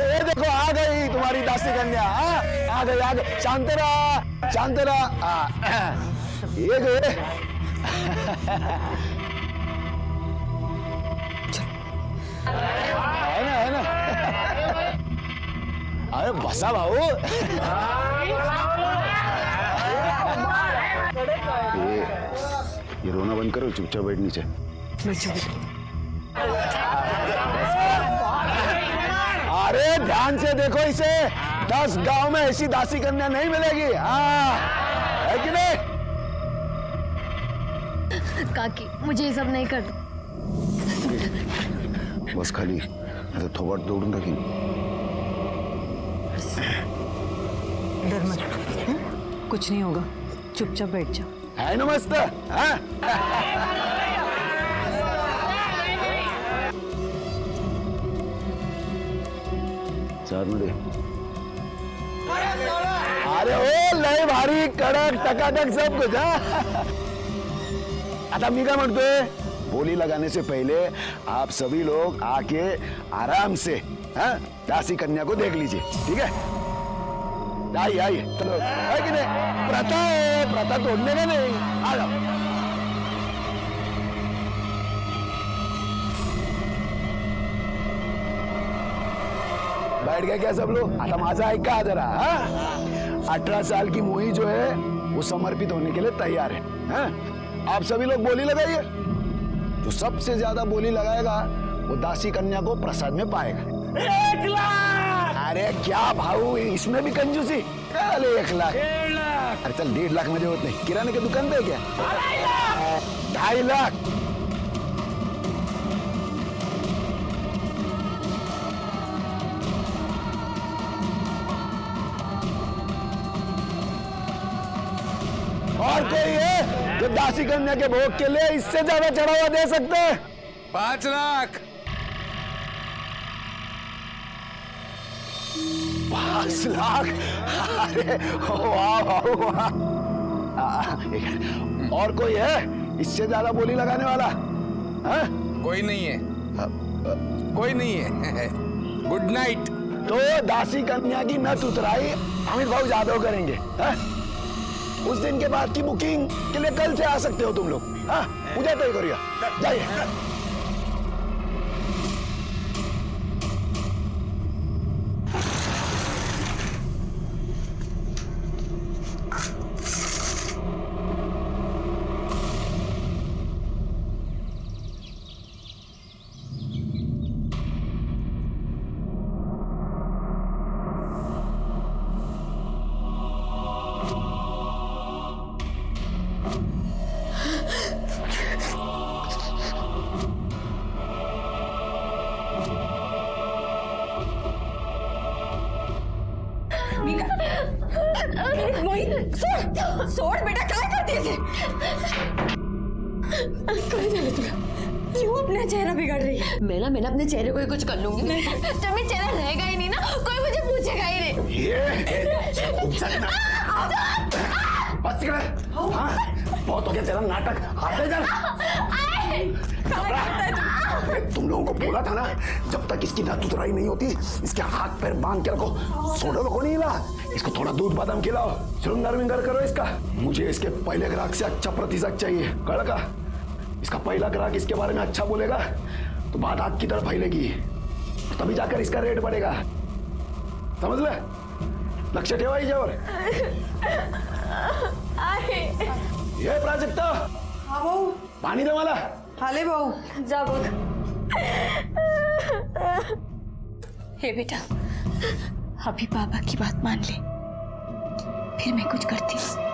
ये देखो आ गई तुम्हारी दासी कन्या। आ गई आ गई। शांत रहा शांत रहा। ये गए। है ना अरे बसा भाऊ। ये रोना बंद करो, चुपचाप बैठ नीचे। अरे ध्यान से देखो इसे, 10 गांव में ऐसी दासी कन्या नहीं मिलेगी। हाँ है कि नहीं? काकी मुझे ये सब नहीं कर। बस खाली ऐसे थोबाट दौड़ूं टाकी। डर मत, कुछ नहीं होगा, चुपचाप बैठ जाओ। है ना मस्त? हाँ? चार मध्ये। अरे ओ लय भारी कडक टकाटक सब कुछ। आता मी काय म्हणतोय, बोली लगाने से पहले आप सभी लोग आके आराम से दासी कन्या को देख लीजिए, ठीक है? आइए आइए चलो, है कि नहीं? प्रथा है, प्रथा तोड़ने का नहीं। आ जाओ। बैठ गए क्या सब लोग? आता माझा ऐका जरा। 18 साल की मोही जो है वो समर्पित होने के लिए तैयार है। आप सभी लोग बोली लगाइए। जो सबसे ज्यादा बोली लगाएगा वो दासी कन्या को प्रसाद में पाएगा। 1 लाख। अरे क्या भाऊ, इसमें भी कंजूसी? चल 1 लाख। 1.5 लाख। अरे चल 1.5 लाख मध्ये होत नाही, किराणे की दुकान पे क्या? 2.5 लाख। और कोई है जो दासी कन्या के भोग के लिए इससे ज्यादा चढ़ावा दे सकते हैं? 5 लाख। 5 लाख। अरे वाह वाह वाह। और कोई है इससे ज्यादा बोली लगाने वाला? कोई नहीं है, कोई नहीं है। Good night. तो दासी कन्या की नथ उतराई अमित भाऊ जादव करेंगे। उस दिन के बाद की बुकिंग के लिए कल से आ सकते हो तुम लोग। उद्या तय करूया, जाइए। सोड बेटा, काय करतेस? काय झालं तुला? क्यों अपना चेहरा बिगाड़ रही है? मैं ना अपने चेहरे को ही कुछ कर लूंगी। जब मेरा चेहरा रहेगा ही नहीं ना, कोई मुझे पूछेगा ही नहीं। बस बहुत हो गया तेरा नाटक। आते जा। तुम लोगों को बोला था ना, जब तक इसकी नथ उतराई नहीं होती इसके हाथ पैर बांध के रखो। सोडो को नहीं हिला, इसको थोड़ा दूध बादाम खिलाओ, श्रृंगार विंगार करो इसका। मुझे इसके पहले ग्राहक से अच्छा प्रतिशत चाहिए, कल का। इसका पहला ग्राहक इसके बारे में अच्छा बोलेगा तो बात आग की तरफ फैलेगी, तभी जाकर इसका रेट बढ़ेगा। समझ ले? लक्ष्य ठेवा हिच्यावर। ये प्राजक्ता, हाँ भाऊ, पाणी दे मला। हाले भाऊ। जा बघ। हे बेटा, अभी पापा की बात मान ले, फिर मैं कुछ करती हूँ।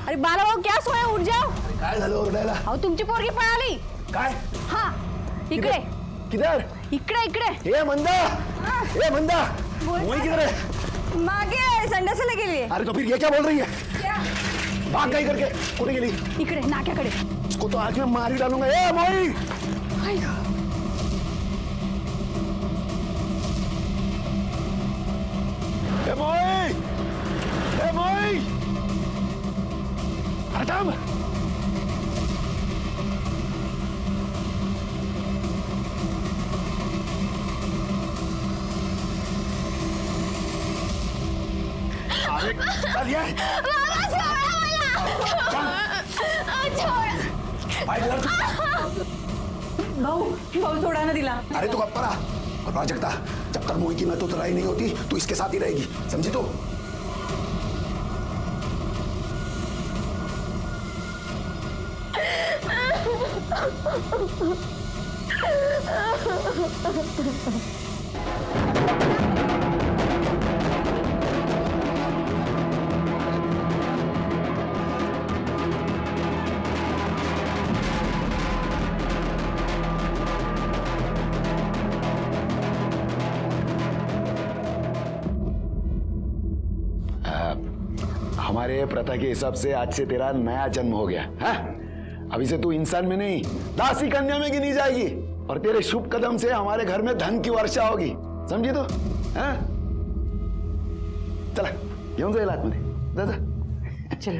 अरे बाला भाऊ, क्या सोया, उठ जाओ। काय झालं ओरडायला? अहो तुमची पोरगी पळाली। काय? हा इकडे किधर? इकडे इकडे। ये मंदा, ये मंदा, मोही किधर है? मागे संडासाला गेली अरे तो फिर ये क्या बोल रही है? भाग गई करके कुठे गेली? इकडे नाक्याकडे. इसको तो आज मैं मार ही डालूंगा. ए मोई, ए मोई, ए मोई, अरे थांब. अरे चल ये. भाऊ भाऊ सोडा ना दिला. अरे तू गप्पा रहा और प्राजक्ता, जब तक मोही की मैं तो तराई नहीं होती तू इसके साथ ही रहेगी, समझी तू? हमारे प्रथा के हिसाब से आज से तेरा नया जन्म हो गया है. अभी से तू इंसान में नहीं दासी कन्या में गिनी जाएगी और तेरे शुभ कदम से हमारे घर में धन की वर्षा होगी, समझी तू? हाँ? चला घेऊन जाईल आतमध्ये. जा जा. चलो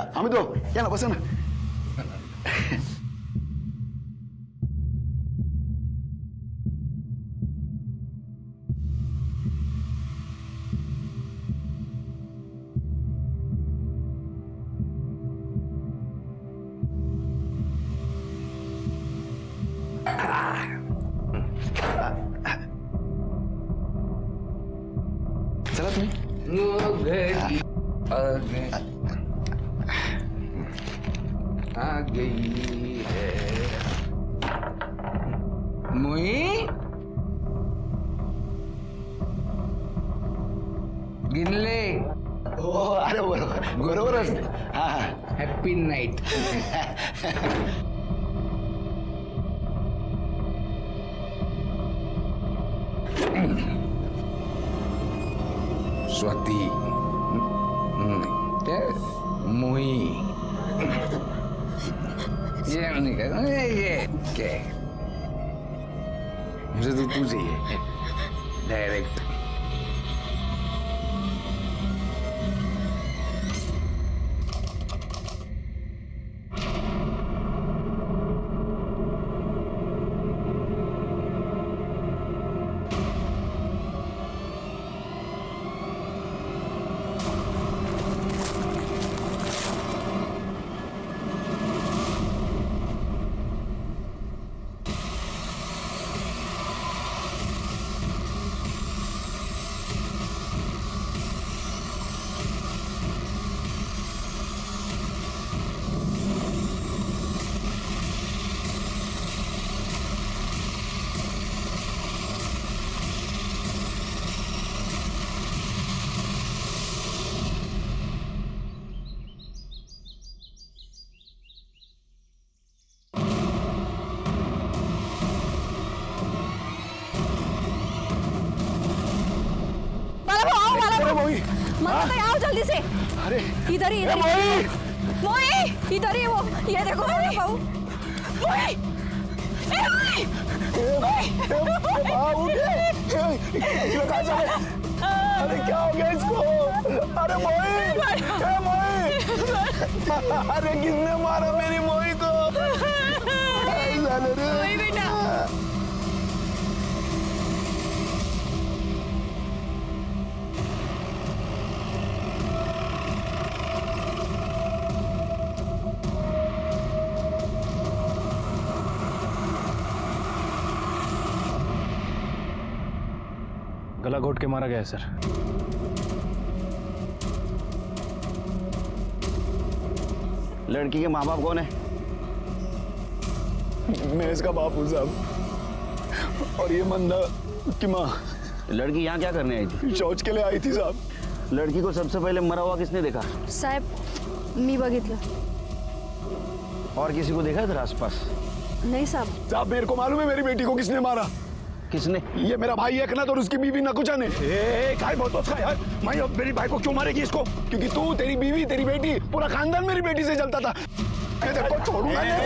आम्ही तो या ना, बसा ना. चला तुम्ही. आ गई है मोई. गिनले. हो अरे बरोबर बरोबरच. हा हा. Happy night. स्वाती मोही ये नहीं कर ये क्या मुझे तो तू चाहिए डायरेक्ट. मत आओ जल्दी से. अरे इधर ही ए इधर ही. मोही, मोई इधर ही वो. ये देखो मेरा बहू. मोई ए मोई. अरे क्या हो गया इसको? अरे मोही, ए मोही, अरे किसने मारा मेरी मोही को? मोई बेटा. गला घोट के मारा गया है सर. लड़की के माँ बाप कौन है? मैं इसका बाप हूँ साहब, और ये मंदा की माँ. लड़की यहाँ क्या करने आई थी? शौच के लिए आई थी साहब. लड़की को सबसे पहले मरा हुआ किसने देखा? साहेब मी बघितलं. और किसी को देखा इधर आसपास? नहीं साहब. साहब मेरे को मालूम है मेरी बेटी को किसने मारा. किसने? ये मेरा भाई एकनाथ और उसकी बीवी नकुचा ने। काय बोलतो उसका यार? मैं अब मेरी भाई को क्यों मारेगी इसको? क्योंकि तू, तेरी बीवी, तेरी बेटी, पूरा खानदान मेरी बेटी से चलता था। मैं तेरे को छोड़ूंगा नहीं।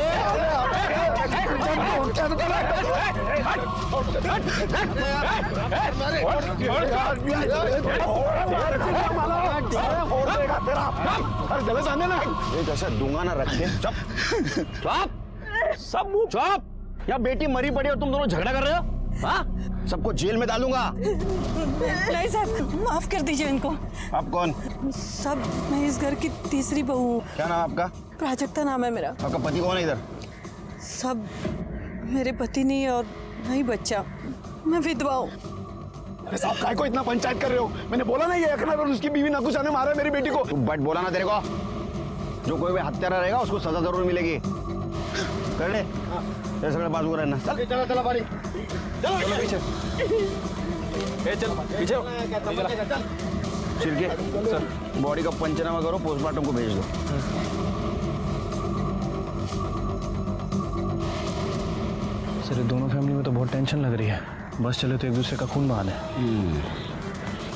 गलत आने ना एक ऐसा दूंगा ना रखे। सब मुंह चुप। या बेटी मरी पड़ी और तुम दोनों झगड़ा कर रहे हो? हाँ, सबको जेल में डालूंगा। नहीं साहब, माफ कर दीजिए इनको। आप कौन? सब मैं इस घर की तीसरी बहू हूँ। क्या नाम आपका? प्राजक्ता नाम है मेरा। आपका पति कौन है इधर? सब मेरे पति नहीं और नहीं बच्चा, मैं विधवा हूँ। अरे साहब, काय को इतना पंचायत कर रहे हो? मैंने बोला ना ये एकनाथ और उसकी बीवी नकुचा ने मारा मेरी बेटी को। तू बट बोला ना तेरे को। जो कोई भी हत्यारा रहेगा उसको सजा जरूर मिलेगी। कर ले। ये सगळे बाजू रहना। चल चला बारी। चलो पीछे। चल पीछे। चिरके सर, बॉडी का पंचनामा करो, पोस्टमार्टम को भेज दो। सर, ये दोनों फैमिली में तो बहुत टेंशन लग रही है। बस चले तो एक दूसरे का खून बहाने।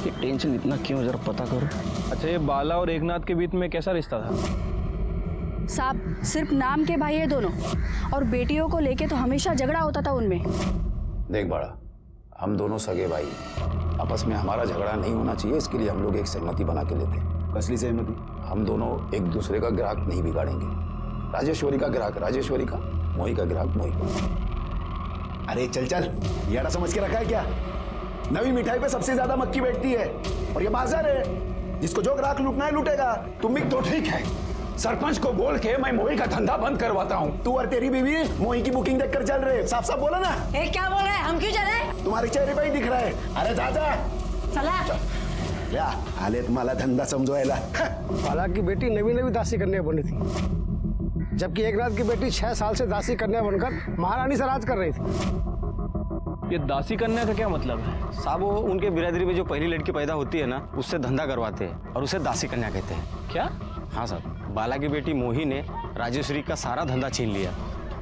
ये टेंशन इतना क्यों, जरा पता करो। अच्छा, ये बाला और एकनाथ के बीच में कैसा रिश्ता था? साहब, सिर्फ नाम के भाई है दोनों, और बेटियों को लेके तो हमेशा झगड़ा होता था उनमें। देख बड़ा, हम दोनों सगे भाई, आपस में हमारा झगड़ा नहीं होना चाहिए, इसके लिए हम लोग एक सहमति बना के लेते हैं। कसली सहमति? हम दोनों एक दूसरे का ग्राहक नहीं बिगाड़ेंगे। राजेश्वरी का ग्राहक राजेश्वरी का, मोही का ग्राहक मोही का। अरे चल चल, यारा समझ के रखा है क्या? नवी मिठाई पे सबसे ज्यादा मक्खी बैठती है, और ये बाजार है, जिसको जो ग्राहक लूटना है लूटेगा। तुम भी तो ठीक है, सरपंच को बोल के मैं मोही का धंधा बंद करवाता हूँ। तू और तेरी बीवी मोही की बुकिंग देखकर चल रहे। साफ साफ बोला ना। क्या बोल रहे हैं? हम क्यों चले? तुम्हारे चेहरे पे ही दिख रहा है। अरे दादा चला। या आले तुम्हाला धंदा समजवायला। बाला की बेटी नवी नवी दासी कन्या बनी थी, जबकि एकनाथ की बेटी 6 साल से दासी कन्या बनकर महारानी से राज कर रही थी। ये दासी कन्या का क्या मतलब है? साहब, वो उनके बिरादरी में जो पहली लड़की पैदा होती है ना, उससे धंधा करवाते हैं और उसे दासी कन्या कहते हैं। क्या? हाँ साहब, बाला की बेटी मोही ने राजेश्वरी का सारा धंधा छीन लिया,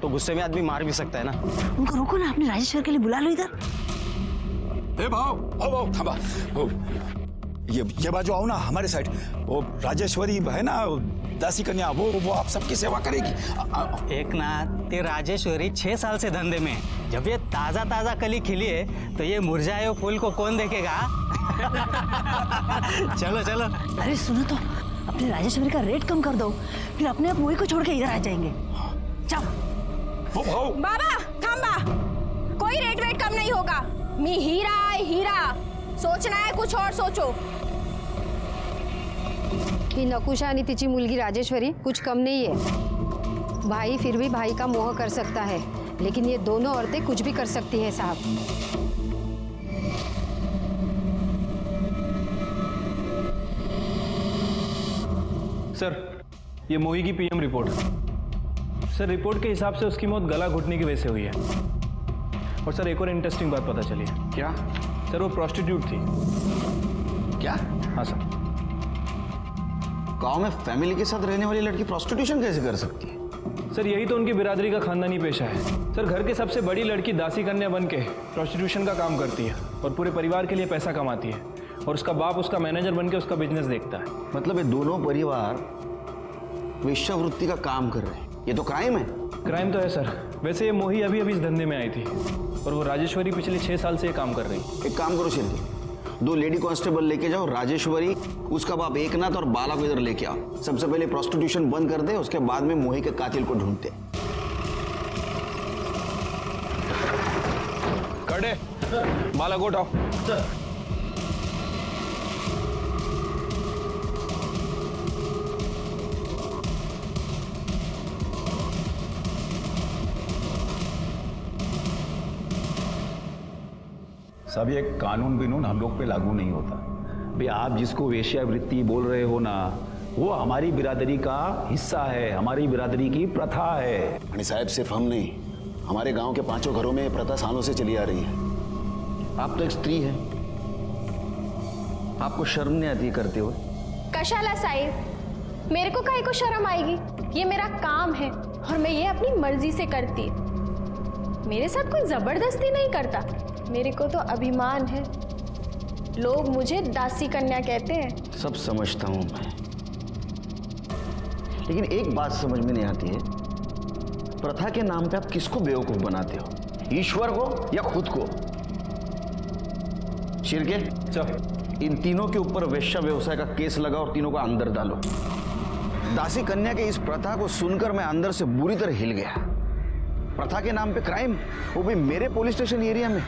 तो गुस्से में आदमी मार भी सकता है ना। उनको रोको ना, अपने राजेश्वर के लिए बुला लो इधर। ए भाव थांबा। ये बाजू आओ ना, हमारे साइड। वो राजेश्वरी है ना, दासी कन्या, वो आप सबकी सेवा करेगी। एकनाथ, ते राजेश्वरी 6 साल से धंधे में है। जब ये ताजा ताजा कली खिली है तो ये मुरझाए हुए फूल को कौन देखेगा? चलो चलो। अरे सुनो तो, अपने राजेश्वरी का रेट कम कर दो, फिर अपने आप मोही को छोड़ के इधर आ जाएंगे। जाओ। बाबा थांबा, कोई रेट वेट कम नहीं होगा। मी हीरा है हीरा, सोचना है कुछ और सोचो। ही नकुशा आणि तिची मुलगी राजेश्वरी कुछ कम नहीं है। भाई फिर भी भाई का मोह कर सकता है, लेकिन ये दोनों औरतें कुछ भी कर सकती है साहब। सर, ये मोही की पीएम रिपोर्ट। सर, रिपोर्ट के हिसाब से उसकी मौत गला घुटने की वजह से हुई है। और सर, एक और इंटरेस्टिंग बात पता चली है। क्या? सर, वो प्रोस्टिट्यूट थी। क्या? हाँ सर। गांव में फैमिली के साथ रहने वाली लड़की प्रोस्टिट्यूशन कैसे कर सकती है? सर, यही तो उनकी बिरादरी का खानदानी पेशा है। सर, घर के सबसे बड़ी लड़की दासी कन्या बन के प्रोस्टिट्यूशन का काम करती है और पूरे परिवार के लिए पैसा कमाती है, और उसका बाप उसका मैनेजर बन के उसका बिजनेस देखता है। मतलब ये दोनों परिवार वेश्यावृत्ति का काम कर रहे हैं, ये तो क्राइम है। क्राइम तो है सर। वैसे ये मोही अभी अभी इस धंधे में आई थी, और वो राजेश्वरी पिछले 6 साल से ये काम कर रही। एक काम करो शिल्पी, 2 लेडी कांस्टेबल लेके जाओ, राजेश्वरी, उसका बाप एकनाथ और बाला को इधर लेके आओ। सबसे पहले प्रोस्टिट्यूशन बंद कर दे, उसके बाद में मोही के कातिल को ढूंढते। कड़े बाला को उठाओ। सब ये कानून बिनून हम लोग पे लागू नहीं होता। भाई, आप जिसको वेश्यावृत्ति बोल रहे हो ना, वो हमारी बिरादरी का हिस्सा है, हमारी बिरादरी की प्रथा है। आणि साहब, सिर्फ हम नहीं, हमारे गांव के 5 घरों में ये प्रथा सालों से चली आ रही है। आप तो एक स्त्री है, आपको शर्म नहीं आती करते हुए? कशाला साहिब, मेरे को काहे को शर्म आएगी? ये मेरा काम है और मैं ये अपनी मर्जी से करती। मेरे साथ कोई जबरदस्ती नहीं करता। मेरे को तो अभिमान है, लोग मुझे दासी कन्या कहते हैं। सब समझता हूं मैं, लेकिन एक बात समझ में नहीं आती है, प्रथा के नाम पे आप किसको बेवकूफ बनाते हो, ईश्वर को या खुद को? शिरके, चल इन तीनों के ऊपर वेश्या व्यवसाय का केस लगा और तीनों को अंदर डालो। दासी कन्या के इस प्रथा को सुनकर मैं अंदर से बुरी तरह हिल गया। प्रथा के नाम पे क्राइम, वो भी मेरे पुलिस स्टेशन एरिया में,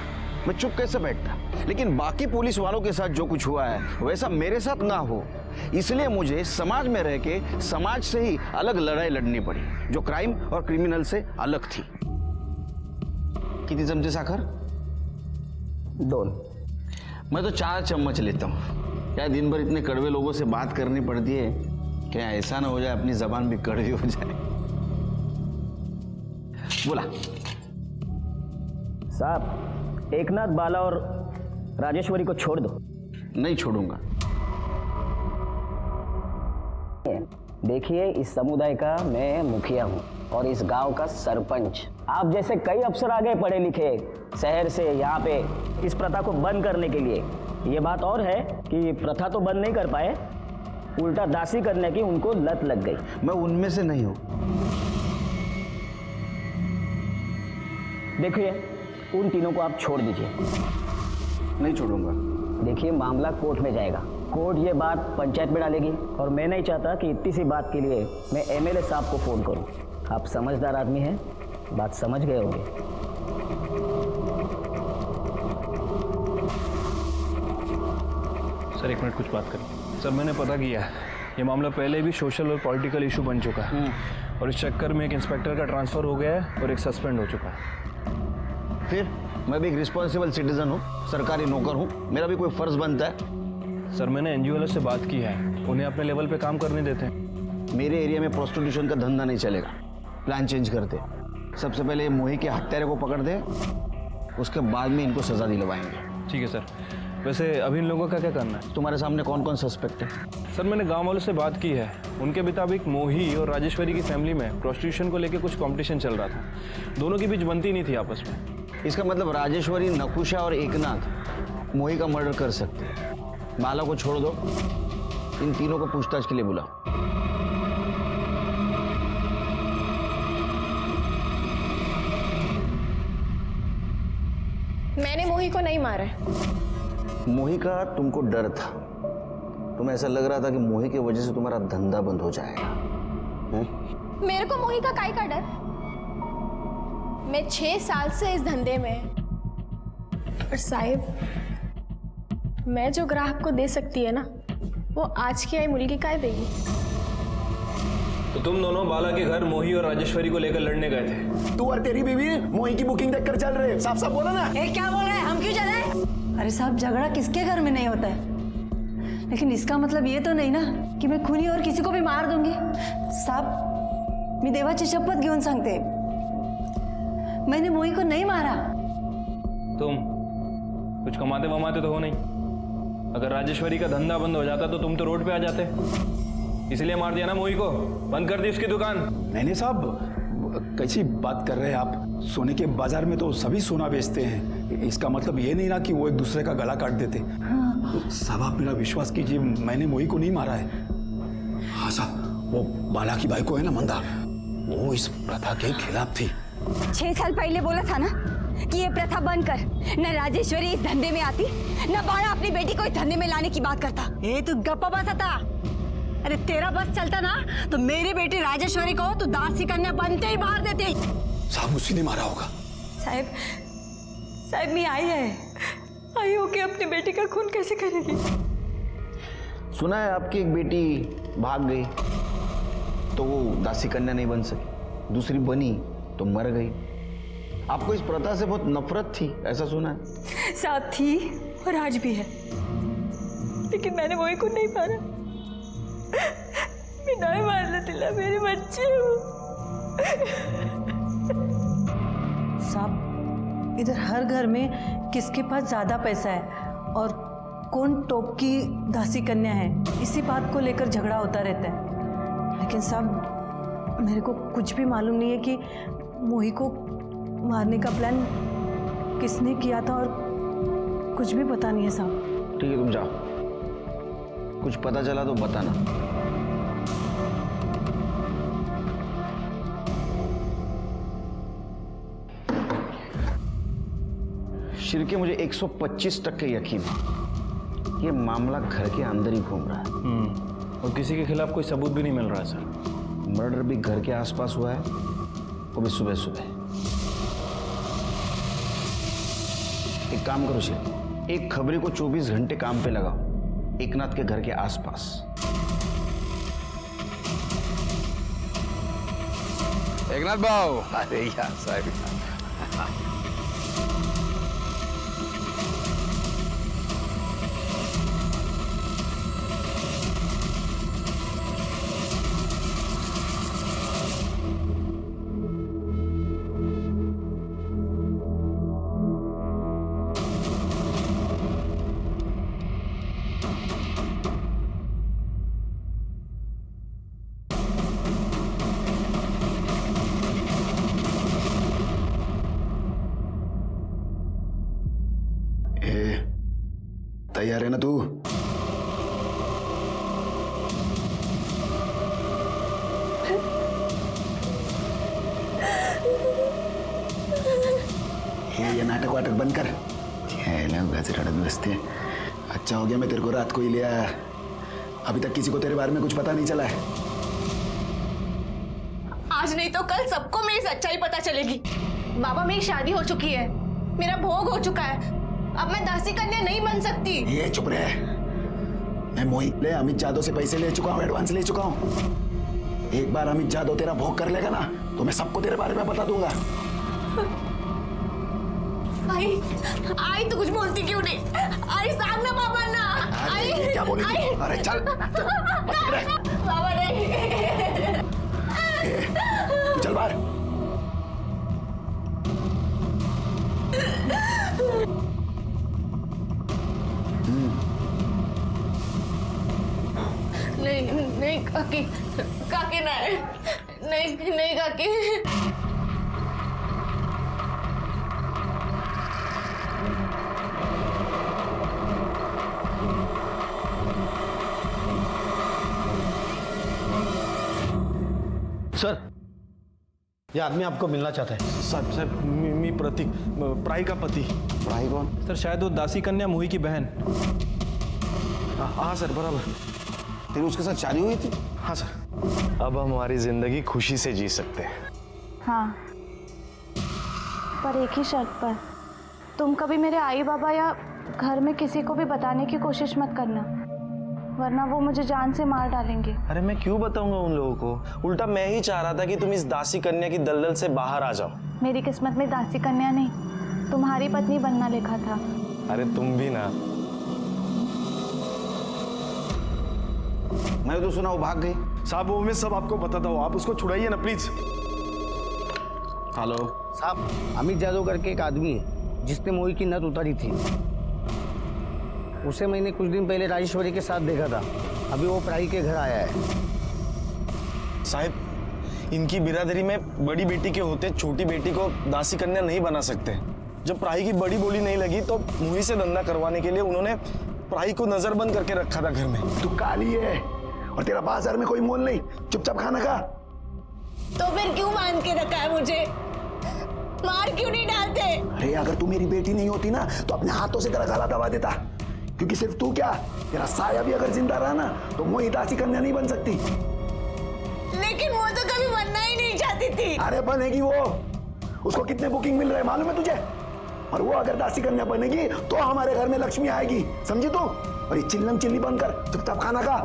मैं चुप कैसे बैठता? लेकिन बाकी पुलिस वालों के साथ जो कुछ हुआ है वैसा मेरे साथ ना हो, इसलिए मुझे समाज में रह के समाज से ही अलग लड़ाई लड़नी पड़ी, जो क्राइम और क्रिमिनल से अलग थी। कितनी चमचे साखर? 2। मैं तो 4 चम्मच लेता हूँ। क्या दिन भर इतने कड़वे लोगों से बात करनी पड़ती है, क्या ऐसा ना हो जाए अपनी जबान भी कड़वी हो जाए? बोला साहब, एकनाथ, बाला और राजेश्वरी को छोड़ दो। नहीं छोड़ूंगा। देखिए, इस समुदाय का मैं मुखिया हूँ और इस गांव का सरपंच। आप जैसे कई अफसर आ गए पढ़े लिखे शहर से यहाँ पे इस प्रथा को बंद करने के लिए। ये बात और है कि प्रथा तो बंद नहीं कर पाए, उल्टा दासी करने की उनको लत लग गई। मैं उनमें से नहीं हूँ। देखिए, उन तीनों को आप छोड़ दीजिए। नहीं छोड़ूंगा। देखिए, मामला कोर्ट में जाएगा, कोर्ट ये बात पंचायत में डालेगी और मैं नहीं चाहता कि इतनी सी बात के लिए मैं एमएलए साहब को फोन करूं। आप समझदार आदमी हैं, बात समझ गए होंगे। सर 1 मिनट कुछ बात करें। सर मैंने पता किया है, ये मामला पहले भी सोशल और पॉलिटिकल इशू बन चुका है और इस चक्कर में एक इंस्पेक्टर का ट्रांसफर हो गया है और एक सस्पेंड हो चुका है। फिर मैं भी एक रिस्पॉन्सिबल सिटीजन हूँ, सरकारी नौकर हूँ, मेरा भी कोई फर्ज बनता है। सर मैंने एनजीओ वालों से बात की है, उन्हें अपने लेवल पे काम करने देते हैं। मेरे एरिया में प्रोस्टिट्यूशन का धंधा नहीं चलेगा, प्लान चेंज करते। सबसे पहले मोही के हत्यारे को पकड़ दे, उसके बाद में इनको सजा दिलवाएंगे। ठीक है सर। वैसे अभी इन लोगों का क्या करना है? तुम्हारे सामने कौन कौन सस्पेक्ट है? सर मैंने गांव वालों से बात की है, उनके मुताबिक मोही और राजेश्वरी की फैमिली में प्रोस्टिट्यूशन को लेकर कुछ कंपटीशन चल रहा था, दोनों के बीच बनती नहीं थी आपस में। इसका मतलब राजेश्वरी, नकुशा और एकनाथ मोही का मर्डर कर सकते हैं। बाला को छोड़ दो, इन तीनों को पूछताछ के लिए बुलाओ। मैंने मोही को नहीं मारा है। मोही का तुमको डर था, तुम्हें ऐसा लग रहा था कि मोही की वजह से तुम्हारा धंधा बंद हो जाएगा। मेरे को मोही का काहे का डर? मैं 6 साल से इस धंधे में, और साहिब मैं जो ग्राहक को दे सकती है ना, वो आज की आई मुर्गी काहे देगी? तो तुम दोनों बाला के घर मोही और राजेश्वरी को लेकर लड़ने गए थे? तू और तेरी बीवी मोही की बुकिंग देखकर चल रहे, साफ साफ बोला ना। क्या बोल रहे हैं, हम क्यों चले? अरे साहब, झगड़ा किसके घर में नहीं होता है, लेकिन इसका मतलब ये तो नहीं ना कि मैं खूनी और किसी को भी मार दूंगी। साहब, मी देवाची शपथ घेऊन सांगते, मैंने मोही को नहीं मारा। तुम कुछ कमाते वमाते तो हो नहीं, अगर राजेश्वरी का धंधा बंद हो जाता तो तुम तो रोड पे आ जाते, इसलिए मार दिया ना मोही को, बंद कर दी उसकी दुकान। मैंने साहब कैसी बात कर रहे हैं आप? सोने के बाजार में तो सभी सोना बेचते हैं, इसका मतलब ये नहीं ना कि वो एक दूसरे का गला काट देते। साहब आप मेरा विश्वास कीजिए, मैंने मोही को नहीं मारा है। हाँ साहब, वो बाला की बाइको है ना मंदा, वो इस प्रथा के खिलाफ थी। 6 साल पहले बोला था ना कि ये प्रथा बंद कर, न राजेश्वरी इस धंधे में आती, न बाला अपनी बेटी को इस धंधे में लाने की बात करता। ये तू गप्पा बसा था। अरे तेरा बस चलता ना तो मेरी बेटी राजेश्वरी को तू दासी कन्या बनते ही मार देती। साहब उसी ने मारा होगा। साहब मैं आई हो के अपनी बेटी का खून कैसे करेगी? सुना है आपकी एक बेटी भाग गई तो वो दासी कन्या नहीं बन सकी, दूसरी बनी तो मर गई। आपको इस प्रथा से बहुत नफरत थी, ऐसा सुना है? साथ थी और आज भी है, लेकिन मैंने मोही को नहीं मारा। मैं नहीं मारने दिला, मेरे बच्चे साहब, इधर हर घर में किसके पास ज्यादा पैसा है और कौन टॉप की दासी कन्या है, इसी बात को लेकर झगड़ा होता रहता है। लेकिन साहब मेरे को कुछ भी मालूम नहीं है कि मोही को मारने का प्लान किसने किया था और कुछ भी पता नहीं है साहब। ठीक है, तुम जाओ, कुछ पता चला तो बताना। शिर्के, मुझे 125% यकीन है ये मामला घर के अंदर ही घूम रहा है। और किसी के खिलाफ कोई सबूत भी नहीं मिल रहा सर। मर्डर भी घर के आसपास हुआ है, वो भी सुबह सुबह। एक काम करो शिर्के, एक खबरी को 24 घंटे काम पे लगाओ एकनाथ के घर के आसपास। एकनाथ भाऊ, अरे यार साहब, तैयार है ना तू? ये नाटक वाटक बंद कर। रड़त बसते। अच्छा हो गया मैं तेरे को रात को ही ले आया, अभी तक किसी को तेरे बारे में कुछ पता नहीं चला है। आज नहीं तो कल सबको मेरी सच्चाई पता चलेगी। बाबा, मेरी शादी हो चुकी है, मेरा भोग हो चुका है, अब मैं दासी कन्या नहीं बन सकती। ये चुप रहे। मैं मोहित ले अमित जादव से पैसे ले चुका हूँ, एडवांस ले चुका हूँ। एक बार अमित जादव तेरा भोग कर लेगा ना तो मैं सबको तेरे बारे में बता दूंगा। आई तो कुछ बोलती क्यों नहीं? आई साथ ना बाबा ना। आई क्या बोली? अरे चल बाबा नहीं। तू चल बाहर। नहीं काकी, काकी नहीं काकी। सर, ये आदमी आपको मिलना चाहता है। साहब मी प्रतीक, प्राई का पति। पढ़ाई कौन? सर शायद वो दासी कन्या मोही की बहन। हाँ सर, बराबर। तेरी उसके साथ शादी हुई थी? हाँ सर। अब हम हमारी जिंदगी खुशी से जी सकते हैं। हाँ, पर एक ही शर्त पर। तुम कभी मेरे आई बाबा या घर में किसी को भी बताने की कोशिश मत करना, वरना वो मुझे जान से मार डालेंगे। अरे मैं क्यों बताऊंगा उन लोगों को? उल्टा मैं ही चाह रहा था कि तुम इस दासी कन्या की दलदल से बाहर आ जाओ। मेरी किस्मत में दासी कन्या नहीं, तुम्हारी पत्नी बनना लिखा था। अरे तुम भी ना। मैंने तो सुना वो भाग गई। साहब वो मैं सब आपको बताता हूँ, आप उसको छुड़ाइए ना प्लीज। हेलो साहब, अमित जादव करके एक आदमी है जिसने मोही की नथ उतारी थी। उसे मैंने कुछ दिन पहले राजेश्वरी के साथ देखा था। अभी वो प्राई के घर आया है। साहब इनकी बिरादरी में बड़ी बेटी के होते छोटी बेटी को दासी कन्या नहीं बना सकते। जब प्राई की बड़ी बोली नहीं लगी तो मोही से धंधा करवाने के लिए उन्होंने प्राई को नजरबंद करके रखा था घर में। तू काली है और तेरा बाजार में कोई मोल नहीं, चुपचाप खाना खा। तो फिर क्यों बांध के रखा है मुझे? मार क्यों नहीं डालते? अरे अगर तू मेरी बेटी नहीं होती ना तो अपने हाथों से तेरा गला दबा देता, क्योंकि सिर्फ तू क्या, तेरा साया भी अगर जिंदा रहा ना तो मोही दासी कन्या नहीं बन सकती। लेकिन वो तो कभी बनना ही नहीं चाहती थी। अरे बनेगी वो। उसको कितने बुकिंग मिल रहे मालूम है तुझे? और वो अगर दासी कन्या बनेगी तो हमारे घर में लक्ष्मी आएगी, समझी तू? और ये चिल्लम चिल्ली बंद कर, चुपचाप खाना खा।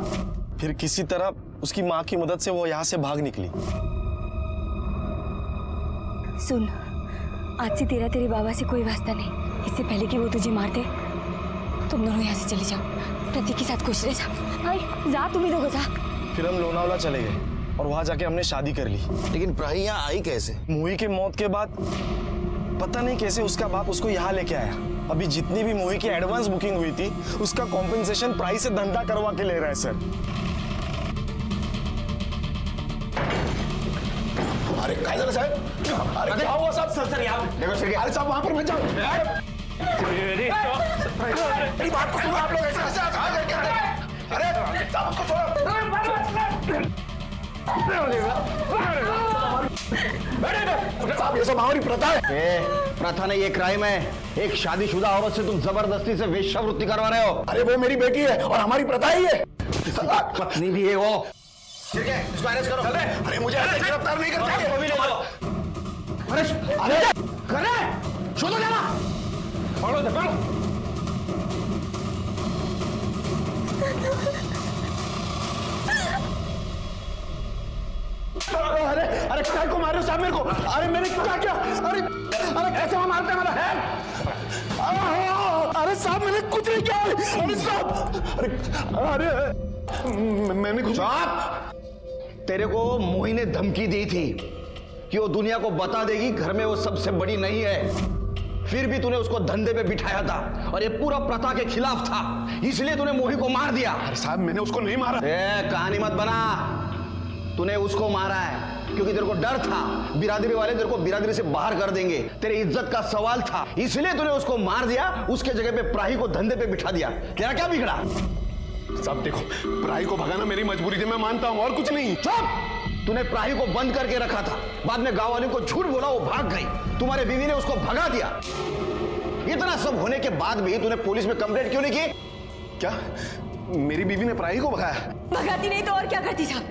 फिर किसी तरह उसकी माँ की मदद से वो यहाँ से भाग निकली। सुन, आज से तेरी बाबा से कोई वास्ता नहीं। इससे पहले कि वो तुझे मार दे, तुम दोनों यहाँ से चले जाओ। प्रतीक के साथ खुश रह जाओ। भाई जा, तुम ही लोग जा। फिर हम लोनावला चले गए और वहां जाके हमने शादी कर ली। लेकिन प्राही यहाँ आई कैसे? मोही के मौत के बाद पता नहीं कैसे उसका बाप उसको यहाँ लेके आया। अभी जितनी भी मोही की एडवांस बुकिंग हुई थी उसका कॉम्पेंसेशन प्राइस से धंधा करवा के ले रहा है सर। अरे काय झालं साहेब? अरे क्या हुआ साहब? सर यहाँ अरे साहब वहां पर मत जाओ। मेरी बात को सुनो आप लोग, ऐसे कैसे आगे करते हैं? अरे साहब उसको छोड़ो। साहब ये सब हमारी प्रथा है। प्रथा नहीं, ये क्राइम है। एक शादीशुदा औरत से तुम जबरदस्ती से वेश्यावृत्ति करवा रहे हो। अरे वो मेरी बेटी है और हमारी प्रथा ही है। पत्नी भी है वो। ठीक है, इसको अरेस्ट करो। अरे मुझे ऐसे गिरफ्तार नहीं करते। वो भी ले लो। अरे करे छोड़ो जाना। अरे अरे काय को मार रहे हो साहब मेरे को? अरे मैंने क्या किया? अरे अरे कैसे वहां मारते हैं मेरा है? अरे साहब मैंने कुछ नहीं किया। अरे साहब अरे मैंने कुछ। तेरे को मोही ने धमकी दी थी कि वो दुनिया को बता देगी घर में वो सबसे बड़ी नहीं है। फिर भी तूने उसको धंधे पे बिठाया था और ये पूरा प्रथा के खिलाफ था, इसलिए तूने मोही को मार दिया। अरे साहब मैंने उसको नहीं मारा। कहानी मत बना। तूने उसको मारा है क्योंकि तेरे को डर था बिरादरी वाले तेरे को बिरादरी से बाहर कर देंगे, तेरी इज्जत का सवाल था, इसलिए तूने उसको मार दिया। उसके जगह पे प्राही को धंधे पे बिठा दिया। तेरा क्या बिगड़ा? साहब देखो, प्राही को भगाना मेरी मजबूरी थी, मैं मानता हूं, और कुछ नहीं। चुप! तूने प्राही को बंद करके रखा था, बाद में गांव वालों को झूठ बोला, वो भाग गई, तुम्हारे बीवी ने उसको भगा दिया। इतना सब होने के बाद भी तूने पुलिस में कंप्लेंट क्यों नहीं की? क्या मेरी बीवी ने प्राही को भगाया? भगाती नहीं तो और क्या करती साहब?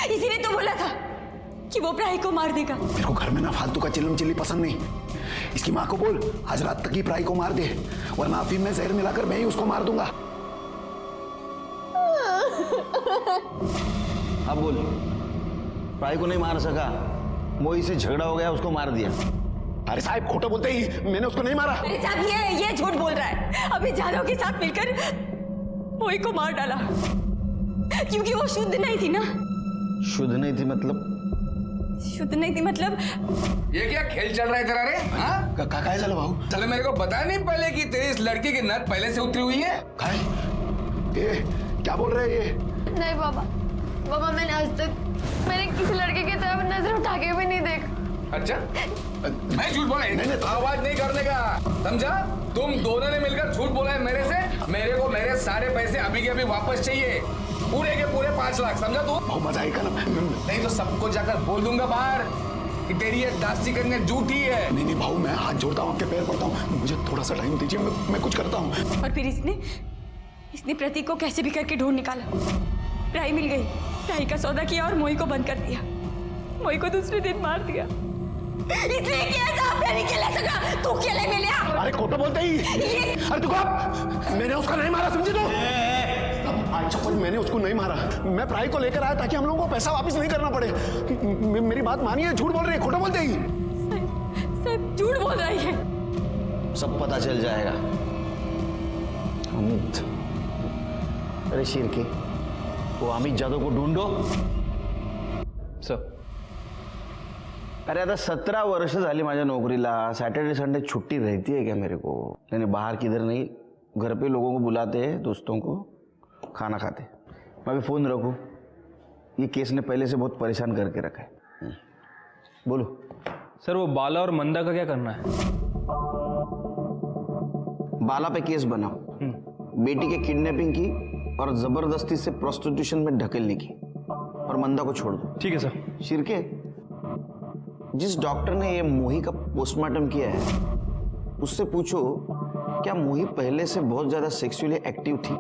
इसीलिए तो बोला था कि वो प्राही को मार देगा। मेरे को घर में ना फालतू का चिल्लम चिल्ली पसंद नहीं। इसकी माँ को बोल आज रात तक ही प्राही को मार दे, वरना अफीम में जहर मिलाकर मैं ही उसको मार दूंगा। अब बोल, प्राही को नहीं मार सका, मोही से झगड़ा हो गया, उसको मार दिया। अरे साहब खोटा बोलते ही, मैंने उसको नहीं मारा। अरे साहब ये झूठ बोल रहा है। अभी जादव के साथ मिलकर मोही को मार डाला क्योंकि वो शुद्ध नहीं थी ना। शुद्ध नहीं थी मतलब? शुद्ध नहीं थी मतलब ये क्या खेल चल रहा है तेरा रे? हाँ? काय चलो भाऊ? चलो मेरे को बताया नहीं पहले कि तेरी इस लड़की की नस पहले से उतरी हुई है? ये क्या बोल रहे हैं ये? नहीं बाबा, बाबा मैंने आज तक किसी लड़के की तरफ नजर उठा के भी नहीं देखा। अच्छा, मैं झूठ बोला? नहीं, आवाज नहीं करने का, समझा? तुम दोनों ने मिलकर झूठ बोला है मेरे से। मेरे को मेरे सारे पैसे अभी के अभी वापस चाहिए, पूरे के पूरे 5 लाख, समझा तू? बहुत मजा आएगा ना। नहीं तो सबको जाकर बोल दूंगा बाहर कि तेरी ये दासी कन्या झूठी है। नहीं भाऊ, मैं हाथ जोड़ता हूँ, आपके पैर पड़ता हूँ, मुझे थोड़ा सा टाइम दीजिए, मैं कुछ करता हूँ। और फिर इसने प्रतीक को कैसे भी करके ढूंढ निकाला। प्राही मिल गई, प्राही का सौदा किया और मोही को बंद कर दिया। मोही को दूसरे दिन मार दिया। इसलिए किया साहब, मैंने खेला सका, तू खेले में लिया। अरे खोटा बोलते ही। अरे तू कब? मैंने उसको नहीं मारा, समझी तू? अच्छा मैंने उसको नहीं मारा, मैं प्राही को लेकर आया ताकि हम लोगों को पैसा वापस नहीं करना पड़े। मेरी बात मानिए, झूठ बोल रही है, खोटा बोलते ही। सब झूठ बोल रही है। सब पता चल जाएगा। अमित, अरे शिर्के, वो अमित जादव को ढूंढो। सर अरे आता 17 वर्ष झाली माझ्या नोकरीला, सैटरडे संडे छुट्टी रहती है क्या मेरे को? नहीं बाहर किधर नहीं, घर पे लोगों को बुलाते हैं, दोस्तों को खाना खाते। मैं भी फोन रखूं? ये केस ने पहले से बहुत परेशान करके रखा है। बोलो सर, वो बाला और मंदा का क्या करना है? बाला पे केस बनाओ, बेटी के किडनैपिंग की और जबरदस्ती से प्रोस्टिट्यूशन में ढकेलने की, और मंदा को छोड़ दो। ठीक है सर। शिर्के, जिस डॉक्टर ने ये मोही का पोस्टमार्टम किया है उससे पूछो क्या मोही पहले से बहुत ज्यादा सेक्सुअली एक्टिव थी?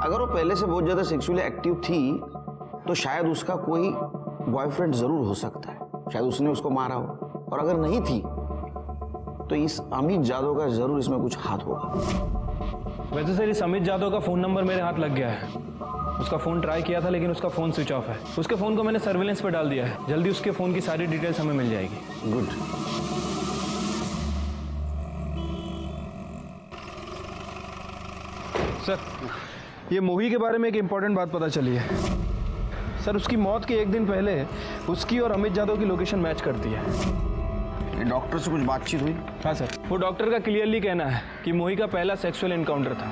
अगर वो पहले से बहुत ज्यादा सेक्सुअली एक्टिव थी तो शायद उसका कोई बॉयफ्रेंड जरूर हो सकता है, शायद उसने उसको मारा हो। और अगर नहीं थी तो इस अमित जादव का जरूर इसमें कुछ हाथ होगा। वैसे सर, इस अमित जादव का फोन नंबर मेरे हाथ लग गया है। उसका फोन ट्राई किया था लेकिन उसका फोन स्विच ऑफ है। उसके फोन को मैंने सर्विलेंस पे डाल दिया है, जल्दी उसके फोन की सारी डिटेल्स हमें मिल जाएगी। गुड। सर, ये मोही के बारे में एक इम्पॉर्टेंट बात पता चली है। सर, उसकी मौत के 1 दिन पहले उसकी और अमित जादव की लोकेशन मैच करती है। डॉक्टर से कुछ बातचीत हुई? हाँ सर, वो डॉक्टर का क्लियरली कहना है कि मोही का पहला सेक्सुअल एनकाउंटर था।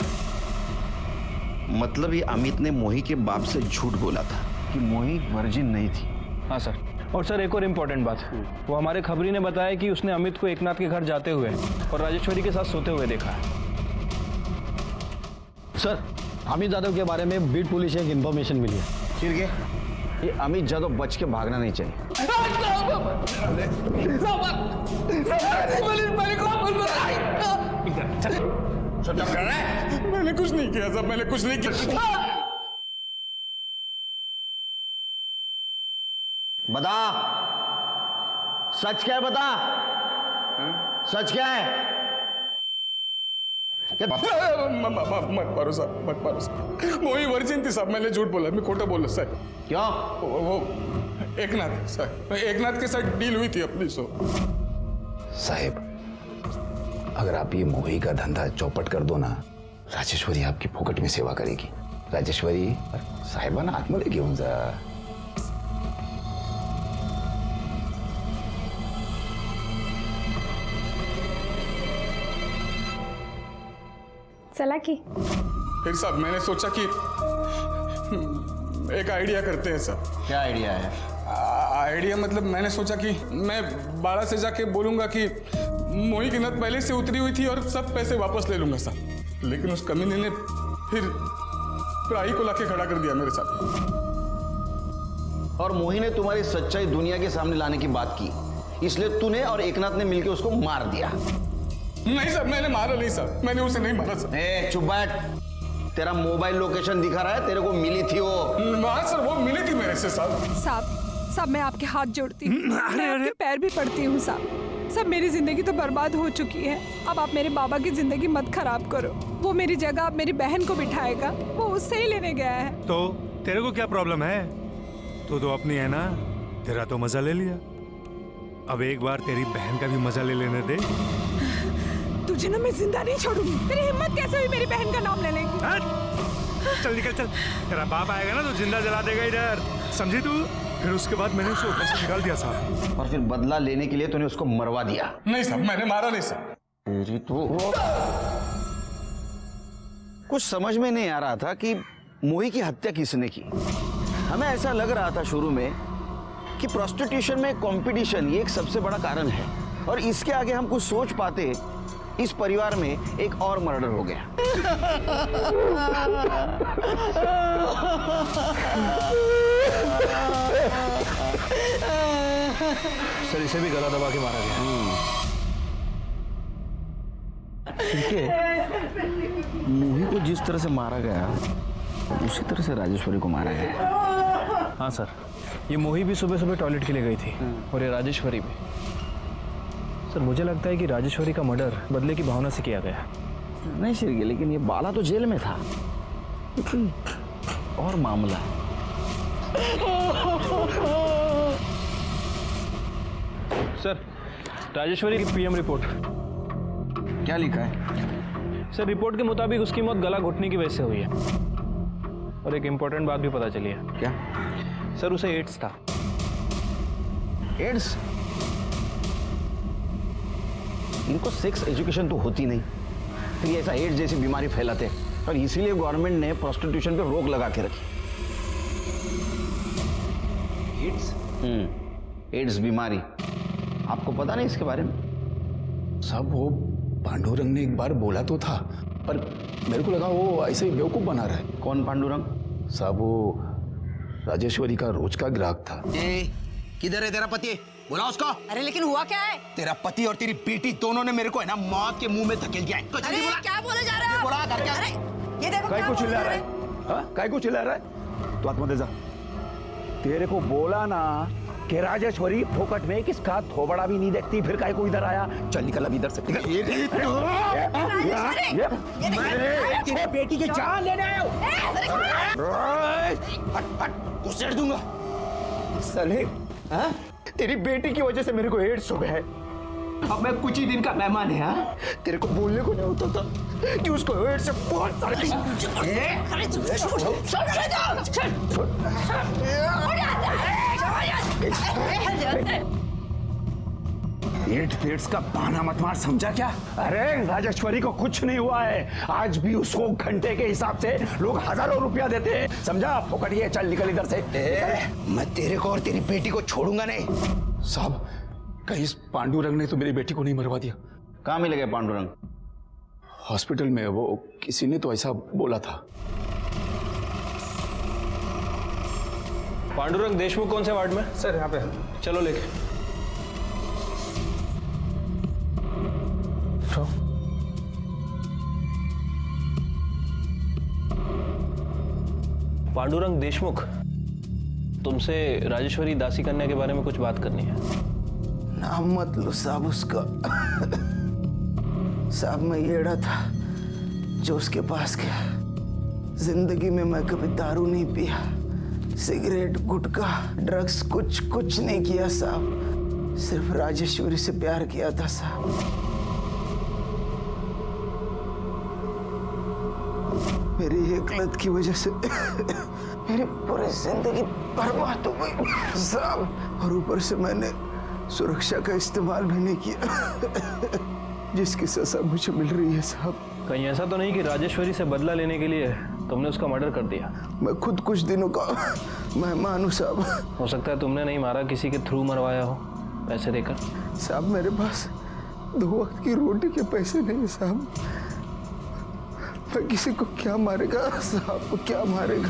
मतलब ये अमित ने मोही के बाप से झूठ बोला था कि मोही वर्जिन नहीं थी? हाँ सर, और सर एक और इम्पोर्टेंट बात, वो हमारे खबरी ने बताया कि उसने अमित को एकनाथ के घर जाते हुए और राजेश्वरी के साथ सोते हुए देखा है। सर, अमित यादव के बारे में बीट पुलिस से एक इन्फॉर्मेशन मिली है। ठीक है, ये अमित यादव बच के भागना नहीं चाहिए। मैंने कुछ नहीं किया साहब, मैंने कुछ नहीं किया। बता, सच क्या है? बता, सच क्या है? मत मारो साहब, मत मारो साहब। वही वर्जिन थी साहब, मैंने झूठ बोला, मैं खोटा बोला सर। क्यों? वो एकनाथ सर, एकनाथ के साथ डील हुई थी अपनी। साहेब, अगर आप ये मोही का धंधा चौपट कर दो ना, राजेश्वरी आपकी फुकट में सेवा करेगी। राजेश्वरी साहेबांना आतमध्ये घेऊन जा। चला की फिर साहब मैंने सोचा कि एक आइडिया करते हैं सर। क्या आइडिया है? आइडिया मतलब मैंने सोचा कि मैं बाड़ा से जाके बोलूंगा कि मोही की नद पहले से उतरी हुई थी और सब पैसे वापस ले लूंगा साहब। लेकिन उस कमीने ने फिर प्राई को लाके खड़ा कर दिया मेरे साथ। और मोही ने तुम्हारी सच्चाई दुनिया के सामने लाने की बात की, इसलिए तूने और एकनाथ ने मिलकर उसको मार दिया। नहीं सर, मैंने मारा नहीं सर, मैंने उसे नहीं मारा सर। चुप बैठ, तेरा मोबाइल लोकेशन दिखा रहा है, तेरे को मिली थी वो। हाँ सर, वो मिली थी मेरे से साहब। साहब मैं आपके हाथ जोड़ती हूँ, मैं आपके पैर भी पड़ती हूँ साहब। मेरी जिंदगी तो बर्बाद हो चुकी है, अब आप मेरे बाबा की जिंदगी मत खराब करो। वो मेरी जगह अब मेरी बहन को बिठाएगा, वो उससे ही लेने गया है। तो तेरे को क्या प्रॉब्लम है? तू तो अपनी है ना, तेरा तो मजा ले लिया, अब एक बार तेरी बहन का भी मजा ले लेने दे। तुझे ना मैं जिंदा नहीं छोड़ूंगी। तेरी हिम्मत कैसे हुई मेरी बहन का नाम लेने की? चल निकल चल, तेरा बाप आएगा ना तो जिंदा जला देगा इधर, समझी तू? फिर उसके बाद मैंने उसे ऊपर से निकाल दिया साहब। और फिर बदला लेने के लिए तूने उसको मरवा दिया। नहीं साहब, मैंने मारा नहीं साहब। तेरी तो कुछ समझ में नहीं आ रहा था कि मोही की हत्या किसने की। हमें ऐसा लग रहा था शुरू में कि प्रोस्टिट्यूशन में कंपटीशन ये एक सबसे बड़ा कारण है, और इसके आगे हम कुछ सोच पाते, इस परिवार में एक और मर्डर हो गया। सर, इसे भी गला दबा के मारा गया। ठीक है, मोही को जिस तरह से मारा गया उसी तरह से राजेश्वरी को मारा गया। हाँ सर, ये मोही भी सुबह सुबह टॉयलेट के लिए गई थी और ये राजेश्वरी भी। सर, मुझे लगता है कि राजेश्वरी का मर्डर बदले की भावना से किया गया। नहीं श्रीगे, लेकिन ये बाला तो जेल में था, और मामला। सर, राजेश्वरी की पीएम रिपोर्ट। क्या लिखा है? सर, रिपोर्ट के मुताबिक उसकी मौत गला घुटने की वजह से हुई है, और एक इम्पोर्टेंट बात भी पता चली है। क्या? सर, उसे एड्स था। एड्स? इनको सेक्स एजुकेशन तो होती नहीं, फिर ऐसा एड्स जैसी बीमारी फैलाते, और इसीलिए गवर्नमेंट ने प्रोस्टिट्यूशन पे रोक लगा के रखी। एड्स? एड्स बीमारी, आपको पता नहीं इसके बारे में? साहब, वो पांडुरंग ने एक बार बोला तो था, पर मेरे को लगा वो ऐसे ही बेवकूफ बना रहा है। कौन पांडुरंग? साहब, वो राजेश्वरी का रोज का ग्राहक था। किधर है तेरा पति? बुला उसको। अरे लेकिन हुआ क्या है? तेरा पति और तेरी बेटी दोनों ने मेरे को है ना मौत के मुंह में धकेल दिया है। अरे क्या बोले जा रहे हो? बोला कर क्या? अरे ये देखो काय क्या को बोल चिल्ला रहा रहे है? हैं। हाँ, काय को चिल्ला रहा है? तो आत्मदे जा। तेरे को बोला ना कि राजेश्वरी फोकट में किसका थोबड़ा भी नहीं देखती, फिर काय को इधर आया? चल निकल अब इधर से, निकल। तेरी बेटी की जान लेने आया हूं। घुसेड़ दूंगा। साले, हाँ? तेरी बेटी की वजह से मेरे को एड्स हो गया है। अब मैं कुछ ही दिन का मेहमान है। हाँ? तेरे को बोलने को नहीं होता था कि उसको एड्स से बहुत सारे पेट पेट्स का बहाना मत मार, समझा क्या? अरे राजेश्वरी को कुछ नहीं हुआ है। आज भी उसको घंटे के हिसाब से लोग हजारों रुपया देते हैं, समझा? पकड़िए, चल निकल इधर से। मैं तेरे को और तेरी बेटी को छोड़ूंगा नहीं। साहब, कहीं इस पांडुरंग ने तो मेरी बेटी को नहीं मरवा दिया? कहाँ मिलेगा पांडुरंग? हॉस्पिटल में, वो किसी ने तो ऐसा बोला था। पांडुरंग देशमुख कौन से वार्ड में? सर यहाँ पे। चलो लेके। पांडुरंग देशमुख, तुमसे राजेश्वरी दासी कन्या के बारे में कुछ बात करनी है। नाम मत लो साहब उसका। साहब मैं येड़ा था जो उसके पास गया। जिंदगी में मैं कभी दारू नहीं पिया, सिगरेट, गुटखा, ड्रग्स कुछ नहीं किया साहब। सिर्फ राजेश्वरी से प्यार किया था साहब। मेरी एक लत की वजह से मेरी पूरी जिंदगी बर्बाद हो गई साहब। और ऊपर से मैंने सुरक्षा का इस्तेमाल भी नहीं किया, जिसकी सजा मुझे मिल रही है साहब। कहीं ऐसा तो नहीं कि राजेश्वरी से बदला लेने के लिए तुमने उसका मर्डर कर दिया? मैं खुद कुछ दिनों का मेहमान हूँ साहब। हो सकता है तुमने नहीं मारा, किसी के थ्रू मरवाया हो पैसे देकर। साहब मेरे पास 2 वक्त की रोटी के पैसे नहीं है साहब। मैं किसी को क्या मारेगा साहब, क्या मारेगा?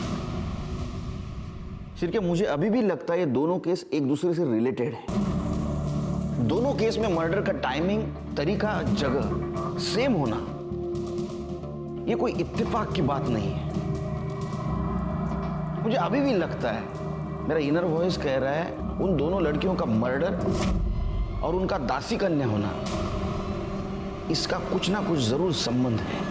शिरके, मुझे अभी भी लगता है ये दोनों केस एक दूसरे से रिलेटेड है। दोनों केस में मर्डर का टाइमिंग, तरीका, जगह सेम होना ये कोई इत्तेफाक की बात नहीं है। मुझे अभी भी लगता है, मेरा इनर वॉइस कह रहा है, उन दोनों लड़कियों का मर्डर और उनका दासी कन्या होना, इसका कुछ ना कुछ जरूर संबंध है।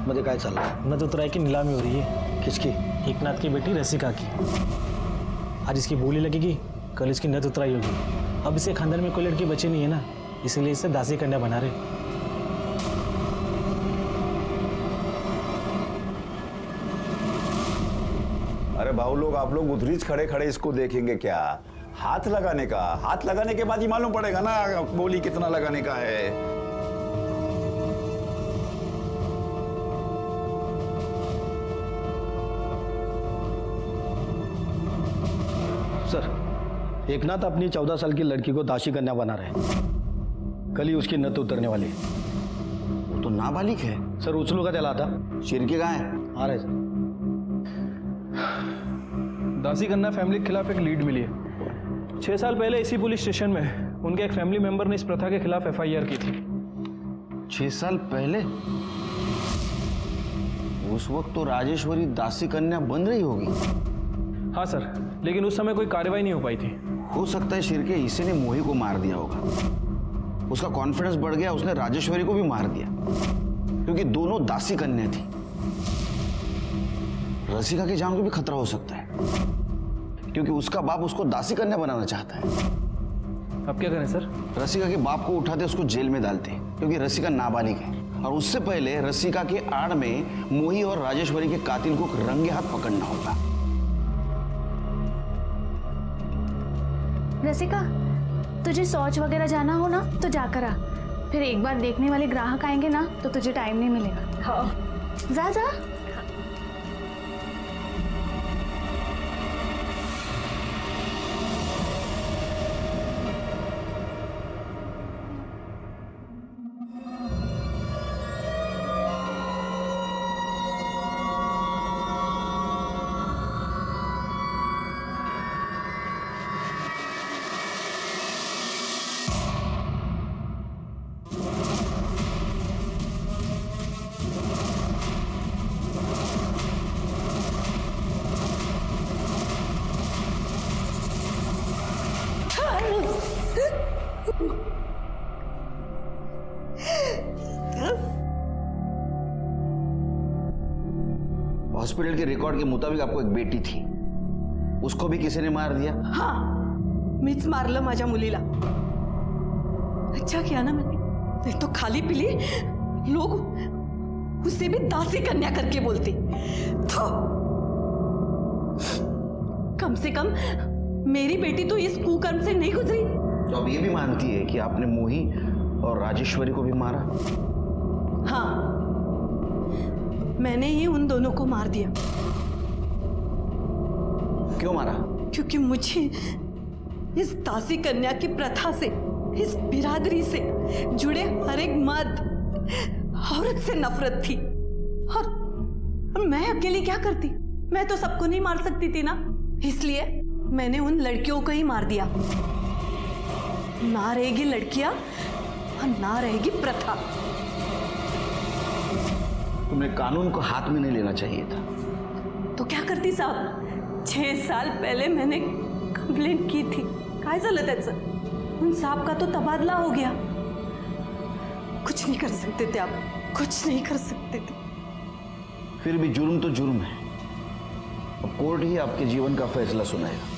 मध्ये काय चाललं? नद उतराई की नीलामी हो रही है। किसकी? एकनाथ की बेटी रसिका की। आज इसकी बोली लगेगी, कल इसकी नद उतराई होगी। अब इसके खानदान में कोई लड़की बची नहीं है ना, इसीलिए इसे दासी कन्या बना रहे। अरे भाऊ लोग, आप लोग उधरीच खड़े खड़े इसको देखेंगे क्या? हाथ लगाने के बाद ही मालूम पड़ेगा ना बोली कितना लगाने का है। सर, एकनाथ अपनी 14 साल की लड़की को दासी कन्या बना रहे हैं। कल ही उसकी नत उतरने वाली है। वो तो नाबालिग है सर। उचलू का चला था। शिरके कहाँ है? आ रहे सर। दासी कन्या फैमिली के खिलाफ एक लीड मिली है। 6 साल पहले इसी पुलिस स्टेशन में उनके एक फैमिली मेंबर ने इस प्रथा के खिलाफ FIR की थी। 6 साल पहले? उस वक्त तो राजेश्वरी दासी कन्या बन रही होगी। हाँ सर, लेकिन उस समय कोई कार्रवाई नहीं हो पाई थी। हो सकता है शिरके इसी ने मोही को मार दिया होगा। उसका कॉन्फिडेंस बढ़ गया, उसने राजेश्वरी को भी मार दिया, क्योंकि दोनों दासी कन्या थी। रसिका की जान को भी खतरा हो सकता है, क्योंकि उसका बाप उसको दासी कन्या बनाना चाहता है। अब क्या करें सर? रसिका के बाप को उठाते उसको जेल में डालते, क्योंकि रसिका नाबालिग है। और उससे पहले रसिका के आड़ में मोही और राजेश्वरी के कातिल को रंगे हाथ पकड़ना होगा। रसिका, तुझे शौच वगैरह जाना हो ना तो जाकर आ। फिर एक बार देखने वाले ग्राहक आएंगे ना तो तुझे टाइम नहीं मिलेगा। हाँ, जा जा। हॉस्पिटल के रिकॉर्ड के मुताबिक आपको एक बेटी थी, उसको भी किसी ने मार दिया? हाँ, मीच मारलं माझ्या मुलीला। अच्छा किया ना मैंने, नहीं तो खाली पिली लोग उसे भी दासी कन्या करके बोलती। तो कम से कम मेरी बेटी तो इस कुकर्म से नहीं गुजरी। तो अब ये भी मानती है कि आपने मोही और राजेश्वरी को भी मारा? हाँ, मैंने ही उन दोनों को मार दिया। क्यों मारा? क्योंकि मुझे इस दासी कन्या की प्रथा से, इस बिरादरी से जुड़े हर एक मर्द औरत से नफरत थी। और मैं अकेली क्या करती? मैं तो सबको नहीं मार सकती थी ना, इसलिए मैंने उन लड़कियों को ही मार दिया। ना रहेगी लड़कियां और ना रहेगी प्रथा। तुमने कानून को हाथ में नहीं लेना चाहिए था। तो क्या करती साहब? 6 साल पहले मैंने कंप्लेंट की थी। काय झालं त्याचं? उन साहब का तो तबादला हो गया। कुछ नहीं कर सकते थे आप, कुछ नहीं कर सकते थे। फिर भी जुर्म तो जुर्म है। अब कोर्ट ही आपके जीवन का फैसला सुनाएगा।